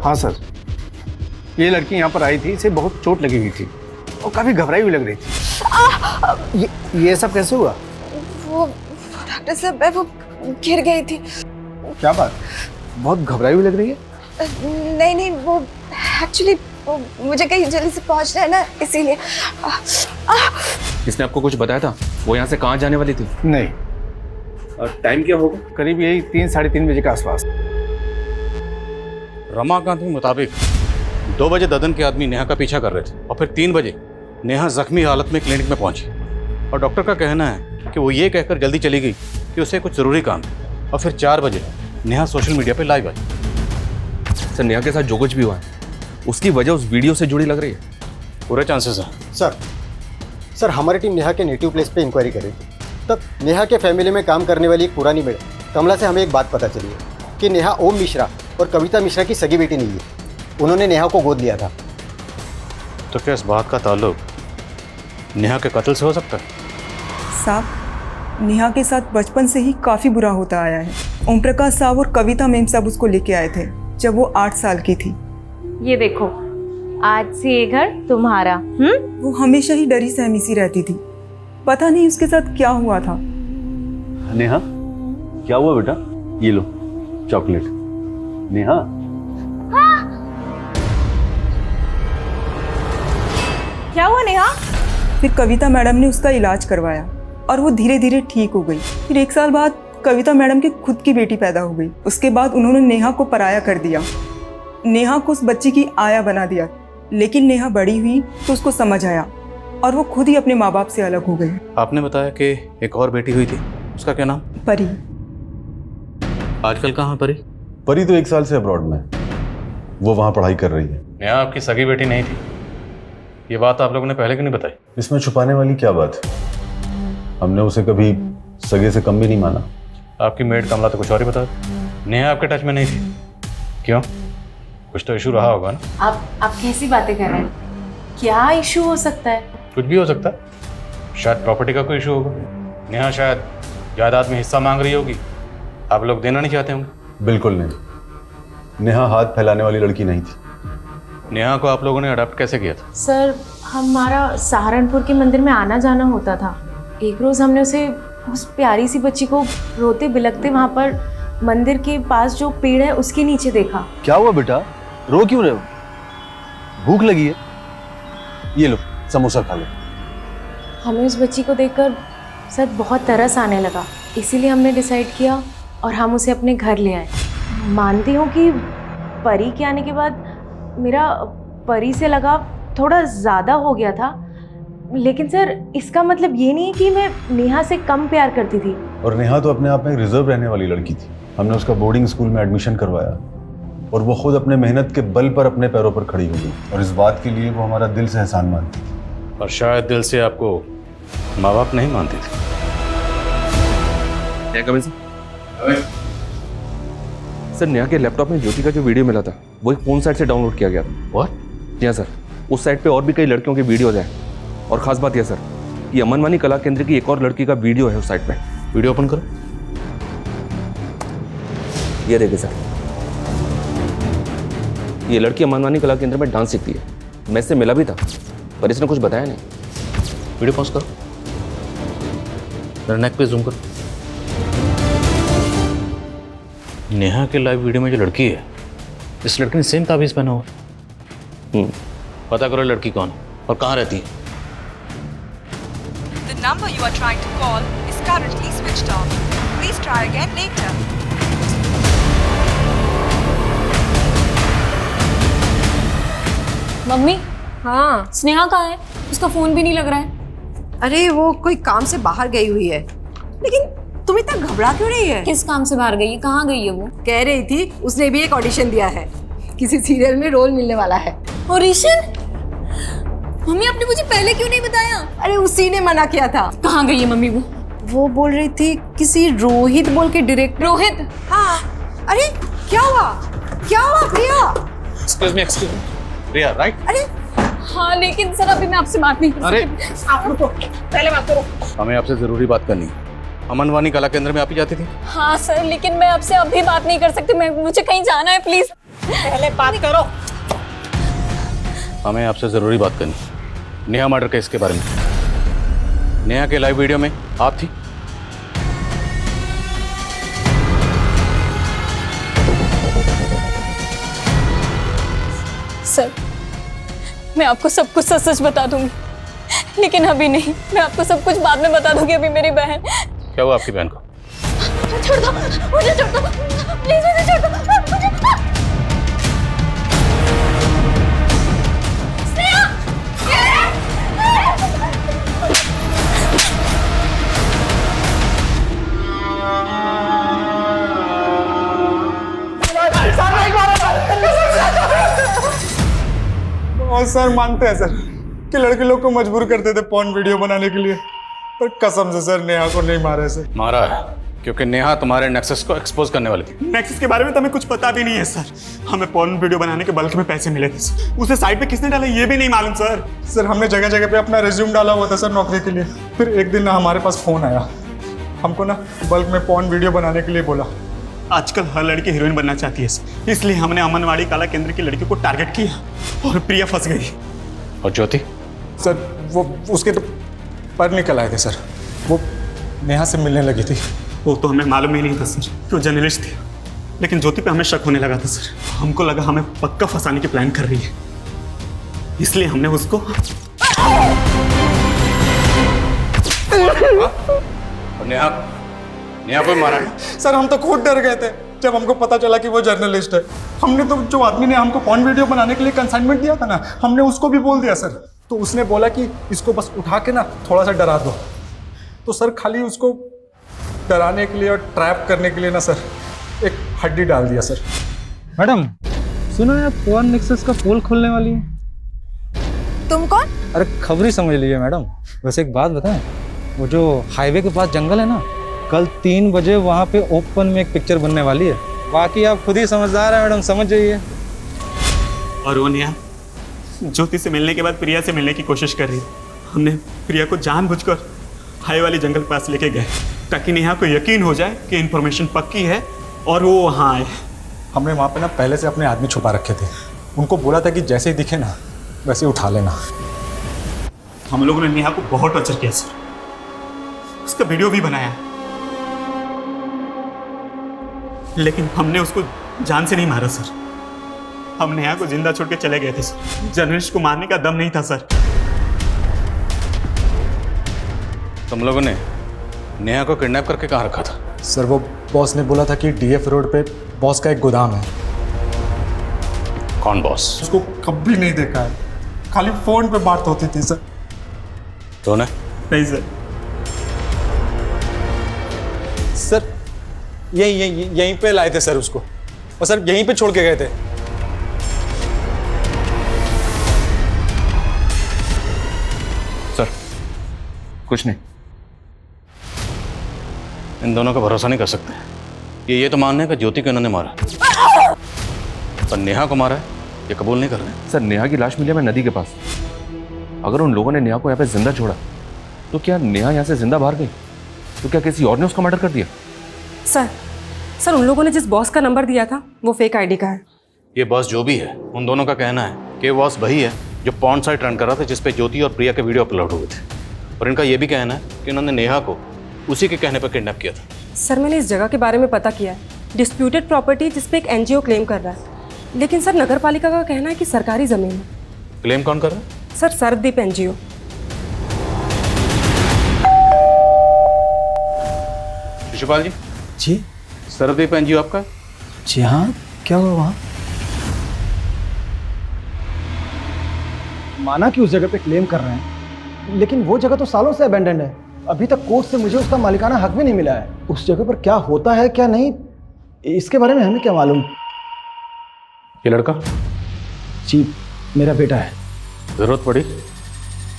हाँ सर, ये लड़की यहाँ पर आई थी, इसे बहुत चोट लगी हुई थी और काफ़ी घबराई हुई लग रही थी। ये सब कैसे हुआ? वो डॉक्टर साहब, वो गिर गई थी। क्या बात, बहुत घबराई हुई लग रही है? नहीं नहीं, वो एक्चुअली मुझे कहीं जल्दी से पहुंचना है ना, इसीलिए। किसने आपको कुछ बताया था? वो यहाँ से कहाँ जाने वाली थी? नहीं। और टाइम क्या होगा? करीब यही 3 साढ़े 3 बजे के आसपास। रमाकांत के मुताबिक 2 बजे ददन के आदमी नेहा का पीछा कर रहे थे और फिर 3 बजे नेहा जख्मी हालत में क्लिनिक में पहुंची और डॉक्टर का कहना है कि वो ये कहकर जल्दी चली गई कि उसे कुछ ज़रूरी काम है। और फिर 4 बजे नेहा सोशल मीडिया पे लाइव आई। सर, नेहा के साथ जो कुछ भी हुआ है उसकी वजह उस वीडियो से जुड़ी लग रही है। पूरे चांसेस हैं। सर हमारी टीम नेहा के नेटिव प्लेस पे इंक्वायरी कर रही थी। तब नेहा के फैमिली में काम करने वाली एक पुरानी मेड कमला से हमें एक बात पता चली है कि नेहा ओम मिश्रा और कविता मिश्रा की सगी बेटी नहीं है। उन्होंने नेहा को गोद लिया था। तो क्या इस बात का ताल्लुक नेहा के कत्ल से हो सकता है? साहब, नेहा के साथ बचपन से ही काफ़ी बुरा होता आया है। ओम प्रकाश साहब और कविता मैम साहब उसको लेके आए थे जब वो 8 साल की थी। ये देखो, आज से ये घर तुम्हारा। वो हमेशा ही डरी सहमी सी रहती थी। पता नहीं उसके साथ क्या हुआ था। नेहा, क्या हुआ बेटा? ये लो चॉकलेट। नेहा, क्या हुआ नेहा? फिर कविता मैडम ने उसका इलाज करवाया और वो धीरे धीरे ठीक हो गई। फिर 1 साल बाद कविता मैडम की खुद की बेटी पैदा हो गई। उसके बाद उन्होंने नेहा को पराया कर दिया। नेहा को उस बच्ची की आया बना दिया। लेकिन नेहा बड़ी हुई तो उसको समझ आया और वो खुद ही अपने माँ बाप से अलग हो गई। आपने बताया कि एक और बेटी हुई थी, उसका क्या नाम? परी। आजकल कहाँ परी? परी तो 1 साल से अब्रॉड में, वो वहाँ पढ़ाई कर रही है। नेहा आपकी सगी बेटी नहीं थी, ये बात आप लोगों ने पहले क्यों नहीं बताई? इसमें छुपाने वाली क्या बात है? हमने उसे कभी सगे से कम भी नहीं माना। आपकी मेड कमला तो कुछ और ही बता। नेहा आपके टच में नहीं थी, क्यों? कुछ तो इशू रहा होगा ना? आप कैसी बातें कर रहे हैं? क्या इशू हो सकता है? कुछ भी हो सकता है। शायद प्रॉपर्टी का कोई इशू होगा। नेहा शायद जायदाद में हिस्सा मांग रही होगी, आप लोग देना नहीं चाहते होंगे। बिल्कुल नहीं, नेहा हाथ फैलाने वाली लड़की नहीं थी। नेहा को आप लोगों ने अडॉप्ट कैसे किया था? सर, हमारा सहारनपुर के मंदिर में आना जाना होता था। एक रोज़ हमने उसे, उस प्यारी सी बच्ची को रोते बिलखते वहाँ पर मंदिर के पास जो पेड़ है उसके नीचे देखा। क्या हुआ बेटा, रो क्यों रहे हो? भूख लगी है? ये लो समोसा खा लो। हमें उस बच्ची को देखकर सर बहुत तरस आने लगा, इसीलिए हमने डिसाइड किया और हम उसे अपने घर ले आए। मानती हूँ कि परी के आने के बाद मेरा परी से लगाव थोड़ा ज़्यादा हो गया था, लेकिन सर इसका मतलब ये नहीं है कि मैं नेहा से कम प्यार करती थी। और नेहा तो अपने आप में रिजर्व रहने वाली लड़की थी। हमने उसका बोर्डिंग स्कूल में एडमिशन करवाया और वो खुद अपने मेहनत के बल पर अपने पैरों पर खड़ी हो गई और इस बात के लिए वो हमारा दिल से एहसान मानती थी। और शायद दिल से आपको माँ बाप नहीं मानती थी। सर, नेहा के लैपटॉप में ज्योति का जो वीडियो मिला था वो एक फोन साइट से डाउनलोड किया गया था। व्हाट? जी हाँ सर, उस साइट पे और भी कई लड़कियों के वीडियोज हैं और ख़ास बात यह सर, ये अमनवानी कला केंद्र की एक और लड़की का वीडियो है उस साइट पे। वीडियो ओपन करो। ये देखिए सर, ये लड़की अमनवानी कला केंद्र में डांस सीखती है। मैं इससे मिला भी था पर इसने कुछ बताया नहीं। वीडियो पॉज करो, मेरा नेक पे जूम करो। नेहा के लाइव वीडियो में जो लड़की है, इस लड़की ने सेम ताबीज़ पहना हुआ। पता करो लड़की कौन है और कहाँ रहती है। The number you are trying to call is currently switched off. Please try again later. Mummy, हाँ स्नेहा कहाँ है? उसका फोन भी नहीं लग रहा है। अरे वो कोई काम से बाहर गई हुई है। लेकिन तुम इतना घबरा क्यों रही है? किस काम से बाहर गई है? कहाँ गई है वो? कह रही थी उसने भी एक ऑडिशन दिया है, किसी सीरियल में रोल मिलने वाला है। ऑडिशन? मम्मी आपने मुझे पहले क्यों नहीं बताया? अरे उसी ने मना किया था। कहाँ गई है मम्मी वो? वो बोल रही थी किसी रोहित बोल के डायरेक्टर। रोहित? हाँ। अरे क्या हुआ? क्या हुआ प्रिया? एक्सक्यूज मी, प्रिया राइट? अरे हाँ, लेकिन सर अभी मैं आपसे बात नहीं कर अरे आप रुको, पहले बात करो। हमें आपसे जरूरी बात करनी है। अमनवानी कला केंद्र में आप ही जाती थी? हाँ सर, लेकिन मैं आपसे अभी बात नहीं कर सकती। मुझे कहीं जाना है, प्लीज पहले बात करो। हमें आपसे जरूरी बात करनी, नेहा मर्डर केस के बारे में। नेहा के लाइव वीडियो में आप थी? सर मैं आपको सब कुछ सच सच बता दूंगी, लेकिन अभी नहीं। मैं आपको सब कुछ बाद में बता दूंगी। अभी मेरी बहन। क्या हुआ आपकी बहन को? छोड़ दो मुझे, छोड़ दो प्लीज, मुझे छोड़ दो मुझे। और सर मानते हैं सर कि लड़के लोग को मजबूर करते थे पॉर्न वीडियो बनाने के लिए, पर कसम से सर नेहा को नहीं मारे सर। मारा है क्योंकि नेहा तुम्हारे नेक्सस को एक्सपोज करने वाली थी। नेक्सस के बारे में तो हमें कुछ पता भी नहीं है सर। हमें पॉर्न वीडियो बनाने के बल्क में पैसे मिले थे सर। उसे साइट पे किसने डाला ये भी नहीं मालूम सर। सर हमने जगह जगह पे अपना रिज्यूम डाला हुआ था सर नौकरी के लिए। फिर एक दिन ना हमारे पास फोन आया, हमको ना बल्क में पॉर्न वीडियो बनाने के लिए बोला। आजकल हर लड़की हीरोइन बनना चाहती है सर, इसलिए हमने अमनवाड़ी कला केंद्र की लड़की को टारगेट किया और प्रिया फंस गई। और ज्योति? सर वो उसके तो पर निकल आए थे सर, वो नेहा से मिलने लगी थी। वो तो हमें मालूम ही नहीं था सर कि वो जर्नलिस्ट थी, लेकिन ज्योति पे हमें शक होने लगा था सर। हमको लगा हमें पक्का फंसाने की प्लान कर रही है, इसलिए हमने उसको नेहा को मारा है। सर हम तो खुद डर गए थे जब हमको पता चला कि वो जर्नलिस्ट है। हमने तो जो आदमी ने हमको पॉर्न वीडियो बनाने के लिए कंसाइनमेंट दिया था ना, हमने उसको भी बोल दिया सर। तो उसने बोला कि इसको बस उठा के ना थोड़ा सा डरा दो। तो सर खाली उसको डराने के लिए और ट्रैप करने के लिए ना सर एक हड्डी डाल दिया सर। मैडम सुनो यार, पॉर्न नेक्सस का पोल खोलने वाली है। तुम कौन? अरे खबरी समझ लीजिए मैडम। वैसे एक बात बताएं, वो जो हाईवे के पास जंगल है ना, कल 3 बजे वहाँ पे ओपन में एक पिक्चर बनने वाली है। बाकी आप खुद ही समझदार है मैडम, समझ जाइए। और वो नेहा ज्योति से मिलने के बाद प्रिया से मिलने की कोशिश कर रही है। हमने प्रिया को जानबूझकर हाई वाली जंगल के पास लेके गए ताकि नेहा को यकीन हो जाए कि इन्फॉर्मेशन पक्की है और वो वहाँ आए। हमने वहाँ पे ना पहले से अपने आदमी छुपा रखे थे। उनको बोला था कि जैसे ही दिखे ना वैसे ही उठा लेना। हम लोगों ने नेहा को बहुत टॉर्चर किया सर, उसका वीडियो भी बनाया, लेकिन हमने उसको जान से नहीं मारा सर। हम नेहा को जिंदा छोड़ के चले गए थे सर। जर्नलिस्ट को मारने का दम नहीं था सर। तुम लोगों ने नेहा को किडनैप करके कहाँ रखा था? सर वो बॉस ने बोला था कि डीएफ रोड पे बॉस का एक गोदाम है। कौन बॉस? उसको कभी नहीं देखा है, खाली फोन पे बात होती थी सर। तो नहीं सर। सर यहीं पे लाए थे सर उसको, और सर यहीं पे छोड़ के गए थे। सर कुछ नहीं, इन दोनों का भरोसा नहीं कर सकते। ये तो मानने का ज्योति को इन्होंने मारा, पर नेहा को मारा है ये कबूल नहीं कर रहे। सर नेहा की लाश मिली हमें नदी के पास। अगर उन लोगों ने नेहा को यहाँ पे जिंदा छोड़ा तो क्या नेहा यहाँ से जिंदा बाहर गई? तो क्या किसी और ने उसका मर्डर कर दिया? सर उन लोगों ने जिस बॉस का नंबर दिया था वो फेक आईडी का है। ये बॉस जो भी है, उन दोनों का कहना है कि बॉस वही है जो पॉर्न साइट रन कर रहा था जिस पे ज्योति और प्रिया के वीडियो अपलोड हुए थे। और इनका ये भी कहना है कि उन्होंने नेहा को उसी के कहने पर किडनैप किया था। सर मैंने इस जगह के बारे में पता किया है, डिस्प्यूटेड प्रॉपर्टी जिस पे एक एनजीओ क्लेम कर रहा है, लेकिन सर नगर पालिका का कहना है कि सरकारी ज़मीन है। क्लेम कौन कर रहा है? Sir Sarvdeep NGO. शिशुपाल जी। जी। सर्वदीप एनजीओ आपका? जी हाँ, क्या हुआ वहाँ? माना कि उस जगह पे क्लेम कर रहे हैं, लेकिन वो जगह तो सालों से अबेंडेंड है। अभी तक कोर्ट से मुझे उसका मालिकाना हक भी नहीं मिला है। उस जगह पर क्या होता है क्या नहीं, इसके बारे में हमें क्या मालूम। ये लड़का? जी मेरा बेटा है। जरूरत पड़ी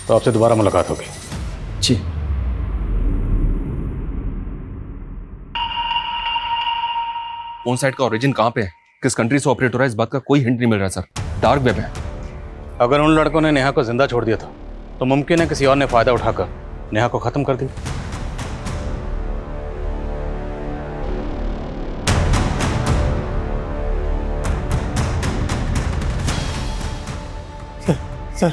तो आपसे दोबारा मुलाकात होगी। जी। कौन साइट का ओरिजिन कहाँ पे है, किस कंट्री से ऑपरेट हो रहा है, इस बात का कोई हिंट नहीं मिल रहा सर। डार्क वेब है। अगर उन लड़कों ने नेहा को जिंदा छोड़ दिया था तो मुमकिन है किसी और ने फायदा उठाकर नेहा को खत्म कर दिया। सर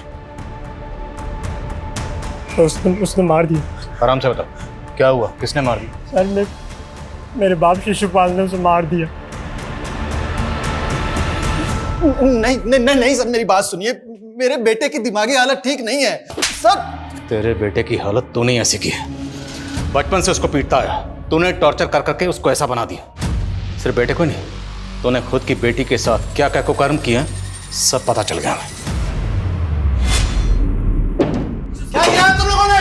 उसने मार दिया। आराम से बताओ क्या हुआ, किसने मार दिया? सर मेरे बाप शिशुपाल ने उसे मार दिया। नहीं सर, मेरी बात सुनिए, मेरे बेटे की दिमागी हालत ठीक नहीं है सर। तेरे बेटे की हालत तूने ऐसी की है, बचपन से उसको पीटता आया, तूने टॉर्चर कर करके उसको ऐसा बना दिया। सिर्फ बेटे को नहीं, तूने खुद की बेटी के साथ क्या क्या कुकर्म किया सब पता चल गया हमें। क्या किया तुम लोगों ने?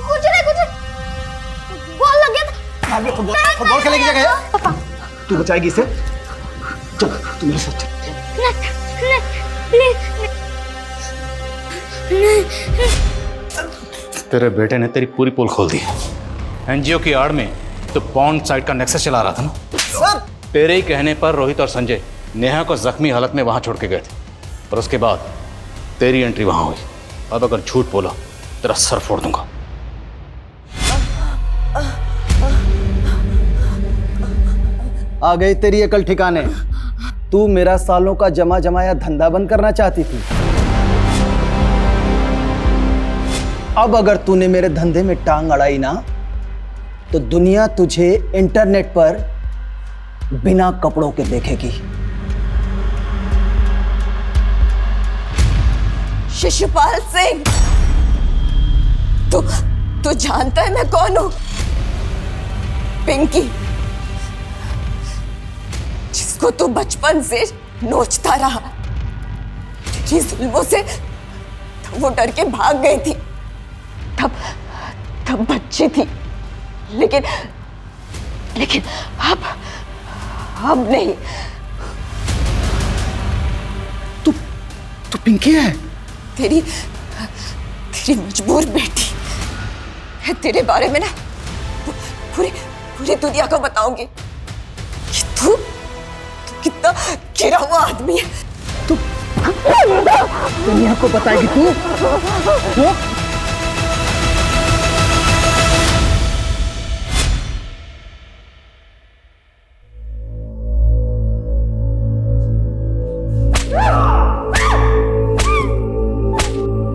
कुछ नहीं, बॉल लग गया था। फुटबॉल खेलने की जगह है, तू बचाएगी इसे। चल तू मेरे साथ चल। तेरे बेटे ने तेरी पूरी पोल खोल दी। एनजीओ की आड़ में तो पॉर्न साइट का नेक्सस चला रहा था ना सर। तेरे ही कहने पर रोहित और संजय नेहा को जख्मी हालत में वहां छोड़ के गए थे और उसके बाद तेरी एंट्री वहां हुई। अब अगर झूठ बोला तेरा सर फोड़ दूंगा। आ गई तेरी अकल ठिकाने। तू मेरा सालों का जमा जमाया धंधा बंद करना चाहती थी। अब अगर तूने मेरे धंधे में टांग अड़ाई ना तो दुनिया तुझे इंटरनेट पर बिना कपड़ों के देखेगी। शिशुपाल सिंह, तू जानता है मैं कौन हूं? पिंकी, जिसको तू बचपन से नोचता रहा। तेरी जुल्मों से वो डर के भाग गई थी। तब बच्ची थी, लेकिन अब नहीं। तू पिंकी है? तेरी मजबूर बेटी है। तेरे बारे में ना पूरी दुनिया को बताऊंगी कि तू कितना गिरा हुआ आदमी है। तू दुनिया को बताएगी तू?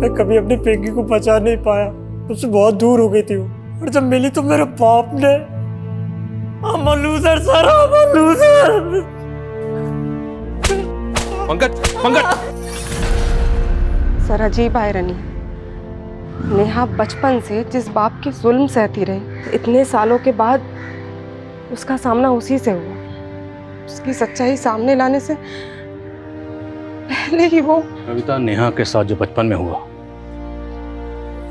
मैं कभी अपनी पिंकी को पहचान नहीं पाया, उससे बहुत दूर हो गई थी वो। और जब मिली तो मेरे बाप ने loser sir, loser. Pankaj sir अजीब आयरनी, नेहा बचपन से जिस बाप की जुल्म सहती रही, इतने सालों के बाद उसका सामना उसी से हुआ। उसकी सच्चाई सामने लाने से पहले ही वो कविता, नेहा के साथ जो बचपन में हुआ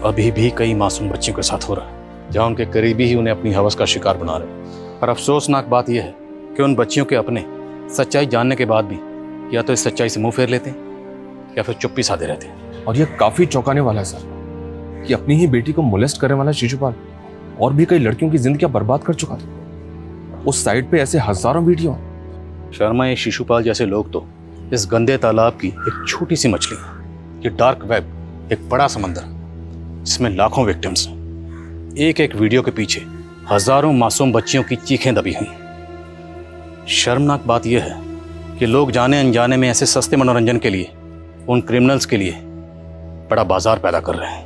अभी भी कई मासूम बच्चियों के साथ हो रहा है, जहाँ उनके करीबी ही उन्हें अपनी हवस का शिकार बना रहे। और अफसोसनाक बात यह है कि उन बच्चियों के अपने सच्चाई जानने के बाद भी या तो इस सच्चाई से मुंह फेर लेते हैं या फिर चुप्पी साधे रहते हैं। और ये काफी चौंकाने वाला है सर कि अपनी ही बेटी को मोलेस्ट करने वाला शिशुपाल और भी कई लड़कियों की जिंदगियां बर्बाद कर चुका था। उस साइट पे ऐसे हजारों वीडियो। शर्मा, ये शिशुपाल जैसे लोग तो इस गंदे तालाब की एक छोटी सी मछली है। ये डार्क वेब एक बड़ा समंदर जिसमें लाखों विक्टिम्स हैं। एक एक वीडियो के पीछे हजारों मासूम बच्चियों की चीखें दबी हुई। शर्मनाक बात यह है कि लोग जाने अनजाने में ऐसे सस्ते मनोरंजन के लिए उन क्रिमिनल्स के लिए बड़ा बाजार पैदा कर रहे हैं।